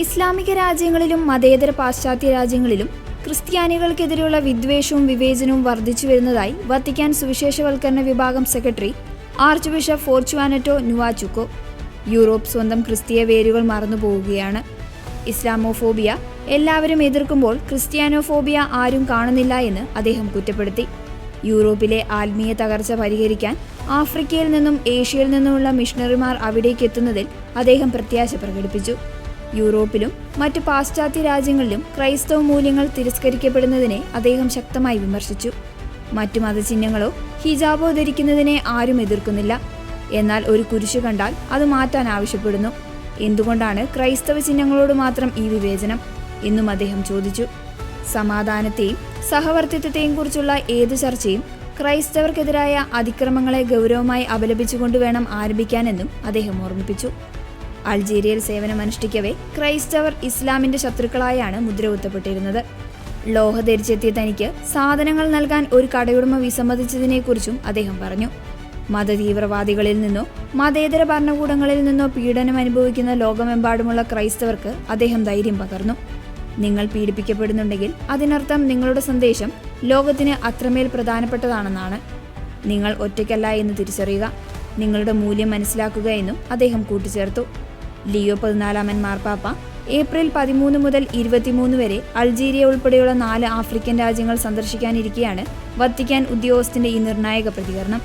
ഇസ്ലാമിക രാജ്യങ്ങളിലും മതേതര പാശ്ചാത്യ രാജ്യങ്ങളിലും ക്രിസ്ത്യാനികൾക്കെതിരെയുള്ള വിദ്വേഷവും വിവേചനവും വർദ്ധിച്ചു വരുന്നതായി വത്തിക്കാൻ സുവിശേഷവൽക്കരണ വിഭാഗം സെക്രട്ടറി ആർച്ച് ബിഷപ്പ് ഫോർച്വാനറ്റോ നുവാചുക്കോ. യൂറോപ്പ് സ്വന്തം ക്രിസ്തീയ വേരുകൾ മറന്നുപോവുകയാണ്. ഇസ്ലാമോഫോബിയ എല്ലാവരും എതിർക്കുമ്പോൾ ക്രിസ്ത്യാനോഫോബിയ ആരും കാണുന്നില്ല എന്ന് അദ്ദേഹം കുറ്റപ്പെടുത്തി. യൂറോപ്പിലെ ആത്മീയ തകർച്ച പരിഹരിക്കാൻ ആഫ്രിക്കയിൽ നിന്നും ഏഷ്യയിൽ നിന്നുമുള്ള മിഷണറിമാർ അവിടേക്ക് എത്തുന്നതിൽ അദ്ദേഹം പ്രത്യാശ പ്രകടിപ്പിച്ചു. യൂറോപ്പിലും മറ്റു പാശ്ചാത്യ രാജ്യങ്ങളിലും ക്രൈസ്തവ മൂല്യങ്ങൾ തിരസ്കരിക്കപ്പെടുന്നതിനെ അദ്ദേഹം ശക്തമായി വിമർശിച്ചു. മറ്റു മതചിഹ്നങ്ങളോ ഹിജാബോ ധരിക്കുന്നതിനെ ആരും എതിർക്കുന്നില്ല. എന്നാൽ ഒരു കുരിശു കണ്ടാൽ അത് മാറ്റാൻ ആവശ്യപ്പെടുന്നു. എന്തുകൊണ്ടാണ് ക്രൈസ്തവ ചിഹ്നങ്ങളോട് മാത്രം ഈ വിവേചനം എന്നും അദ്ദേഹം ചോദിച്ചു. സമാധാനത്തെയും സഹവർത്തിത്വത്തെയും കുറിച്ചുള്ള ഏത് ചർച്ചയും ക്രൈസ്തവർക്കെതിരായ അതിക്രമങ്ങളെ ഗൗരവമായി അപലപിച്ചുകൊണ്ട് വേണം ആരംഭിക്കാനെന്നും അദ്ദേഹം ഓർമ്മിപ്പിച്ചു. അൾജീരിയയിൽ സേവനമനുഷ്ഠിക്കവേ ക്രൈസ്തവർ ഇസ്ലാമിന്റെ ശത്രുക്കളായാണ് മുദ്രകുത്തപ്പെട്ടിരുന്നത്. ലോഹ ധരിച്ചെത്തിയ തനിക്ക് സാധനങ്ങൾ നൽകാൻ ഒരു കടയുടമ വിസമ്മതിച്ചതിനെക്കുറിച്ചും അദ്ദേഹം പറഞ്ഞു. മതതീവ്രവാദികളിൽ നിന്നോ മതേതര ഭരണകൂടങ്ങളിൽ നിന്നോ പീഡനം അനുഭവിക്കുന്ന ലോകമെമ്പാടുമുള്ള ക്രൈസ്തവർക്ക് അദ്ദേഹം ധൈര്യം പകർന്നു. നിങ്ങൾ പീഡിപ്പിക്കപ്പെടുന്നുണ്ടെങ്കിൽ അതിനർത്ഥം നിങ്ങളുടെ സന്ദേശം ലോകത്തിന് അത്രമേൽ പ്രധാനപ്പെട്ടതാണെന്നാണ്. നിങ്ങൾ ഒറ്റയ്ക്കല്ല എന്ന് തിരിച്ചറിയുക, നിങ്ങളുടെ മൂല്യം മനസ്സിലാക്കുക എന്നും അദ്ദേഹം കൂട്ടിച്ചേർത്തു. ലിയോ 14 മാർപ്പാപ്പ ഏപ്രിൽ 13 മുതൽ 23 വരെ അൾജീരിയ ഉൾപ്പെടെയുള്ള 4 ആഫ്രിക്കൻ രാജ്യങ്ങൾ സന്ദർശിക്കാനിരിക്കെയാണ് വത്തിക്കാൻ ഉദ്യോഗസ്ഥന്റെ ഈ നിർണായക പ്രതികരണം.